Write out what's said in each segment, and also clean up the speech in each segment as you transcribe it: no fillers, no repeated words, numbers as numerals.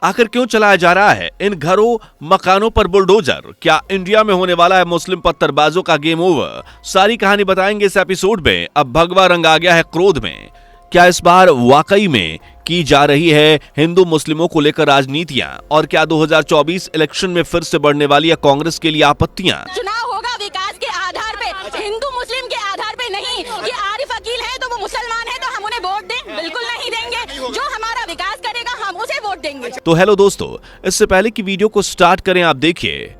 आखिर क्यों चलाया जा रहा है इन घरों मकानों पर बुलडोजर? क्या इंडिया में होने वाला है मुस्लिम पत्थरबाजों का गेम ओवर? सारी कहानी बताएंगे इस एपिसोड में। अब भगवा रंग आ गया है क्रोध में। क्या इस बार वाकई में की जा रही है हिंदू मुस्लिमों को लेकर राजनीतियां? और क्या 2024 इलेक्शन में फिर से बढ़ने वाली है कांग्रेस के लिए आपत्तियां? चुनाव होगा विकास के आधार पे, हिंदू मुस्लिम के आधार पे नहीं कि आरिफ अकील है तो वो मुसलमान है तो हम उन्हें वोट दें, बिल्कुल नहीं देंगे। जो हमारा विकास करेगा हम उसे वोट देंगे। तो हेलो दोस्तों, इससे पहले कि वीडियो को स्टार्ट करें आप देखिए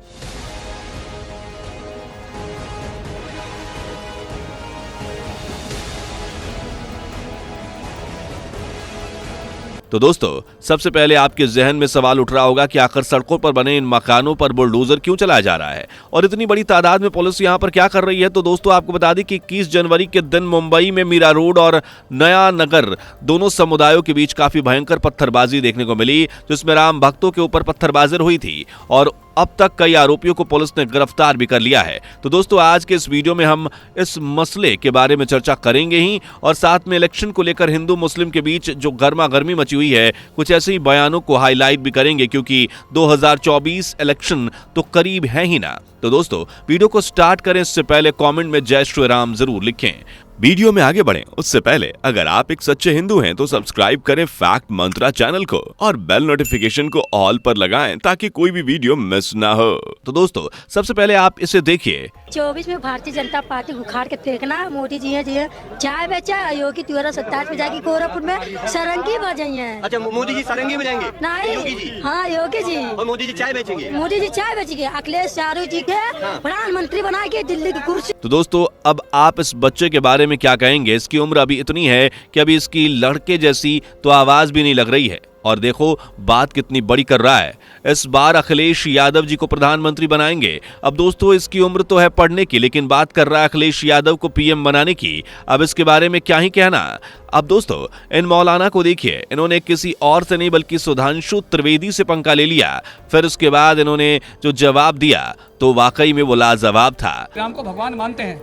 तो दोस्तों, सबसे पहले आपके जहन में सवाल उठ रहा होगा कि आखिर सड़कों पर बने इन मकानों पर बुलडोजर क्यों चलाया जा रहा है और इतनी बड़ी तादाद में पुलिस यहां पर क्या कर रही है। तो दोस्तों, आपको बता दें कि 21 जनवरी के दिन मुंबई में मीरा रोड और नया नगर दोनों समुदायों के बीच काफी भयंकर पत्थरबाजी देखने को मिली, जिसमें राम भक्तों के ऊपर पत्थरबाजी हुई थी और अब तक कई आरोपियों को पुलिस ने गिरफ्तार भी कर लिया है। तो दोस्तों, आज के इस वीडियो में हम इस मसले के बारे में चर्चा करेंगे ही और साथ में इलेक्शन को लेकर हिंदू मुस्लिम के बीच जो गर्मा गर्मी मची हुई है, कुछ ऐसे ही बयानों को हाईलाइट भी करेंगे, क्योंकि 2024 इलेक्शन तो करीब है ही ना। तो दोस्तों, वीडियो को स्टार्ट करें इससे पहले कमेंट में जय श्री राम जरूर लिखें। वीडियो में आगे बढ़ें उससे पहले अगर आप एक सच्चे हिंदू हैं तो सब्सक्राइब करें फैक्ट मंत्रा चैनल को और बेल नोटिफिकेशन को ऑल पर लगाएं ताकि कोई भी वीडियो मिस ना हो। तो दोस्तों, सबसे पहले आप इसे देखिए। 24 में भारतीय जनता पार्टी उखाड़ के फेंकना। मोदी जी है चाय बेचा, योगी 2027 में जाके गोरखपुर में सरंगी बजाई है। अच्छा, मोदी जी सरंगी बजाएंगे? नहीं, योगी जी? हाँ योगी जी। और मोदी जी चाय बेचेंगे? मोदी जी चाय बेचेंगे। अखिलेश यादव जी के प्रधानमंत्री बना के दिल्ली की कुर्सी। तो दोस्तों, अब आप इस बच्चे के बारे में क्या कहेंगे? इसकी उम्र अभी इतनी है कि अभी इसकी लड़के जैसी तो आवाज भी नहीं लग रही है और देखो बात कितनी बड़ी कर रहा है। इस बार अखिलेश यादव जी को प्रधानमंत्री बनाएंगे। अब दोस्तों, इसकी उम्र तो है पढ़ने की, लेकिन बात कर रहा है अखिलेश यादव को पीएम बनाने की। अब इसके बारे में क्या ही कहना। अब दोस्तों, इन मौलाना को देखिए, इन्होंने किसी और से नहीं बल्कि सुधांशु त्रिवेदी से पंखा ले लिया। फिर उसके बाद इन्होंने जो जवाब दिया तो वाकई में वो लाजवाब था। राम को भगवान मानते हैं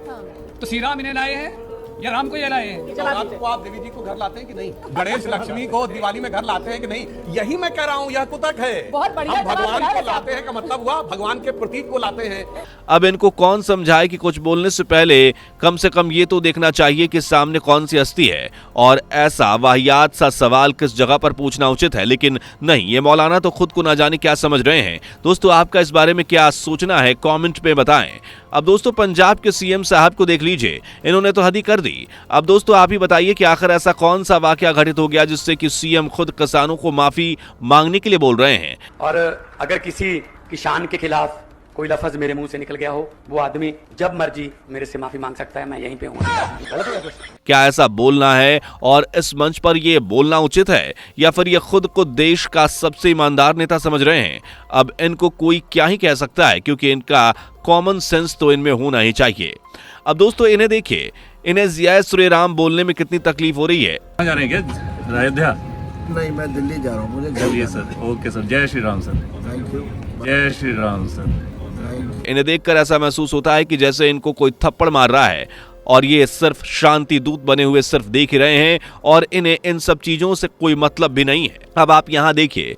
तो श्री राम इन्हें लाए हैं या राम को ये लाए हैं? रात को आप देवी जी को घर लाते हैं कि नहीं? गणेश लक्ष्मी को दिवाली में घर लाते हैं कि नहीं? यही मैं कह रहा हूँ, यह कुतक है। बहुत बढ़िया हम भगवान को लाते हैं का मतलब हुआ भगवान के प्रतीक को लाते हैं। अब इनको कौन समझाए कि कुछ बोलने से पहले कम से कम ये तो देखना चाहिए कि सामने कौन सी हस्ती है और ऐसा वाहियात सा सवाल किस जगह पर पूछना उचित है। लेकिन नहीं, ये मौलाना तो खुद को ना जाने क्या समझ रहे हैं। दोस्तों, आपका इस बारे में क्या सोचना है कमेंट में बताएं। अब दोस्तों, पंजाब के सीएम साहब को देख लीजिए, इन्होंने तो हद ही कर दी। अब दोस्तों, आप ही बताइए कि आखिर ऐसा कौन सा वाकया घटित हो गया जिससे कि सीएम खुद किसानों को माफी मांगने के लिए बोल रहे हैं। और अगर किसी किसान के खिलाफ कोई लफ्ज मेरे मुंह से निकल गया हो, वो आदमी जब मर्जी मेरे से माफी मांग सकता है। मैं यहीं पे हूँ। गलत है कुछ? क्या ऐसा बोलना है और इस मंच पर यह बोलना उचित है, या फिर ये खुद को देश का सबसे ईमानदार नेता समझ रहे हैं? अब इनको कोई क्या ही कह सकता है, क्योंकि इनका कॉमन सेंस तो इनमें होना ही चाहिए। अब दोस्तों, इन्हें देखिए, इन्हें जय श्री राम बोलने में कितनी तकलीफ हो रही है। कहाँ जा रहे हैं? क्या अयोध्या? नहीं, मैं दिल्ली जा रहा हूँ। मुझे चलिए सर, ओके सर, जय Shri Ram sir. Thank you. जय श्री राम सर। इन्हें देखकर ऐसा महसूस होता है कि जैसे इनको कोई थप्पड़ मार रहा है और ये सिर्फ शांति दूत बने हुए सिर्फ देख ही रहे हैं और इन्हें इन सब चीजों से कोई मतलब भी नहीं है। अब आप यहां देखिए,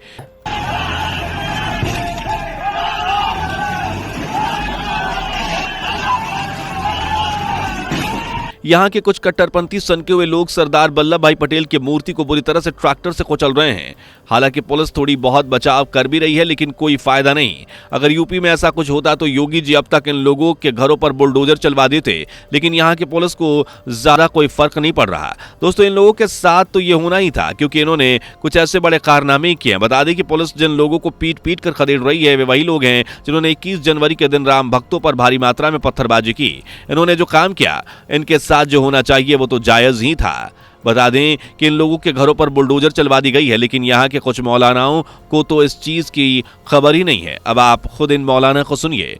यहाँ के कुछ कट्टरपंथी सनके हुए लोग सरदार वल्लभ भाई पटेल की मूर्ति को बुरी तरह से ट्रैक्टर से कुचल रहे हैं। हालांकि पुलिस थोड़ी बहुत बचाव कर भी रही है, लेकिन कोई फायदा नहीं। अगर यूपी में ऐसा कुछ होता तो योगी जी अब तक इन लोगों के घरों पर बुलडोजर चलवा देते, लेकिन यहाँ की पुलिस को ज्यादा कोई फर्क नहीं पड़ रहा। दोस्तों, इन लोगों के साथ तो ये होना ही था, क्योंकि इन्होंने कुछ ऐसे बड़े कारनामे किए हैं। बता दें कि पुलिस जिन लोगों को पीट पीट कर खदेड़ रही है वे वही लोग हैं जिन्होंने 21 जनवरी के दिन राम भक्तों पर भारी मात्रा में पत्थरबाजी की। इन्होंने जो काम किया, इनके साथ जो होना चाहिए वो तो जायज ही था। बता दें कि इन लोगों के घरों पर बुलडोजर चलवा दी गई है, लेकिन यहाँ के कुछ मौलानाओं को तो इस चीज की खबर ही नहीं है। अब आप खुद इन मौलाना को सुनिए।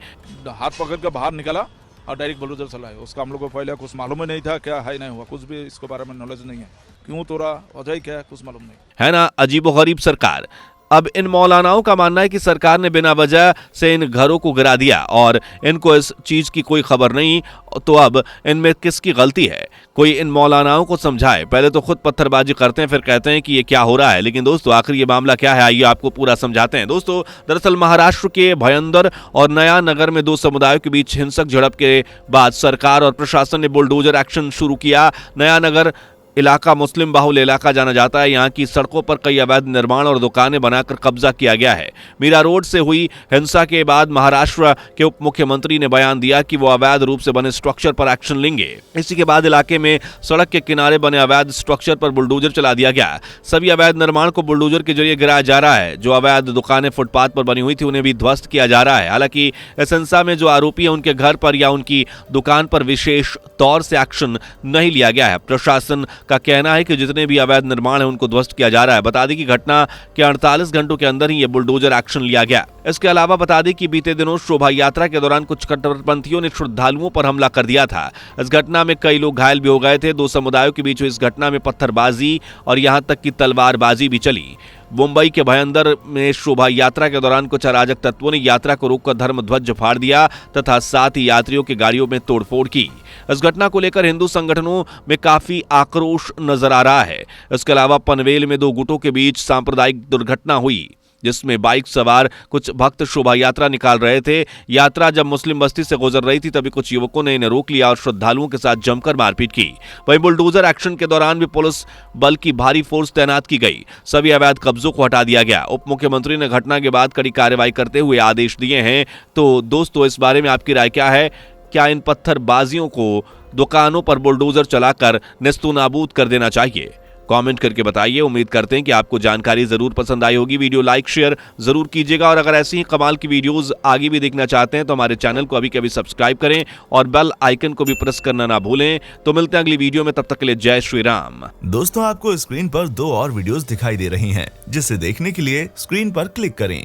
हाथ पकड़ कर बाहर निकाला और डायरेक्ट बुलडोजर चलाया। उसका हम लोग को पहले कुछ मालूम ही नहीं था, क्या है नहीं हुआ, कुछ भी इसके बारे में नॉलेज नहीं है। क्यों तोड़ा, वजह क्या है, कुछ मालूम नहीं है ना। अजीबोगरीब सरकार। अब इन मौलानाओं का मानना है कि सरकार ने बिना वजह से इन घरों को गिरा दिया और इनको इस चीज की कोई खबर नहीं, तो अब इनमें किसकी गलती है? कोई इन मौलानाओं को समझाए। पहले तो खुद पत्थरबाजी करते हैं, फिर कहते हैं कि ये क्या हो रहा है। लेकिन दोस्तों आखिर ये मामला क्या है, आइए आपको पूरा समझाते हैं। दोस्तों दरअसल महाराष्ट्र के भयंदर और नया नगर में दो समुदायों के बीच हिंसक झड़प के बाद सरकार और प्रशासन ने बुलडोजर एक्शन शुरू किया। नया नगर इलाका मुस्लिम बाहुल इलाका जाना जाता है। यहाँ की सड़कों पर कई अवैध निर्माण और दुकानें बनाकर कब्जा किया गया है। मीरा रोड से हुई हिंसा के बाद महाराष्ट्र के उप मुख्यमंत्री ने बयान दिया कि वो अवैध रूप से बने स्ट्रक्चर पर एक्शन लेंगे। इसी के बाद इलाके में सड़क के किनारे बने अवैध स्ट्रक्चर पर बुलडोजर चला दिया गया। सभी अवैध निर्माण को बुलडोजर के जरिए गिराया जा रहा है। जो अवैध दुकानें फुटपाथ पर बनी हुई थी उन्हें भी ध्वस्त किया जा रहा है। हालांकि इस हिंसा में जो आरोपी है उनके घर पर या उनकी दुकान पर विशेष तौर से एक्शन नहीं लिया गया है। प्रशासन का कहना है कि जितने भी अवैध निर्माण है उनको ध्वस्त किया जा रहा है। बता दें कि घटना के 48 घंटों के अंदर ही ये बुलडोजर एक्शन लिया गया। इसके अलावा बता दें कि बीते दिनों शोभा यात्रा के दौरान कुछ कट्टरपंथियों ने श्रद्धालुओं पर हमला कर दिया था। इस घटना में कई लोग घायल भी हो गए थे। दो समुदायों के बीच इस घटना में पत्थरबाजी और यहां तक कि तलवारबाजी भी चली। मुंबई के भयंदर में शोभा यात्रा के दौरान कुछ अराजक तत्वों ने यात्रा को रोककर धर्म ध्वज फाड़ दिया तथा साथ ही यात्रियों की गाड़ियों में तोड़फोड़ की। इस घटना को लेकर हिंदू संगठनों में काफी आक्रोश नजर आ रहा है। इसके अलावा पनवेल में दो गुटों के बीच सांप्रदायिक दुर्घटना हुई जिसमें बाइक सवार कुछ भक्त शोभा यात्रा निकाल रहे थे। यात्रा जब मुस्लिम बस्ती से गुजर रही थी तभी कुछ युवकों ने इन्हें रोक लिया और श्रद्धालुओं के साथ जमकर मारपीट की। वहीं बुलडोजर एक्शन के दौरान भी पुलिस बल की भारी फोर्स तैनात की गई। सभी अवैध कब्जों को हटा दिया गया। उप मुख्यमंत्री ने घटना के बाद कड़ी कार्रवाई करते हुए आदेश दिए हैं। तो दोस्तों इस बारे में आपकी राय क्या है? क्या इन पत्थरबाजियों को दुकानों पर बुलडोजर चलाकर नेस्तनाबूद कर देना चाहिए? कमेंट करके बताइए। उम्मीद करते हैं कि आपको जानकारी जरूर पसंद आई होगी। वीडियो लाइक शेयर जरूर कीजिएगा और अगर ऐसी ही कमाल की वीडियोस आगे भी देखना चाहते हैं तो हमारे चैनल को अभी के अभी सब्सक्राइब करें और बेल आइकन को भी प्रेस करना ना भूलें। तो मिलते हैं अगली वीडियो में, तब तक के लिए जय श्री राम। दोस्तों आपको स्क्रीन पर दो और वीडियोस दिखाई दे रही हैं, जिसे देखने के लिए स्क्रीन पर क्लिक करें।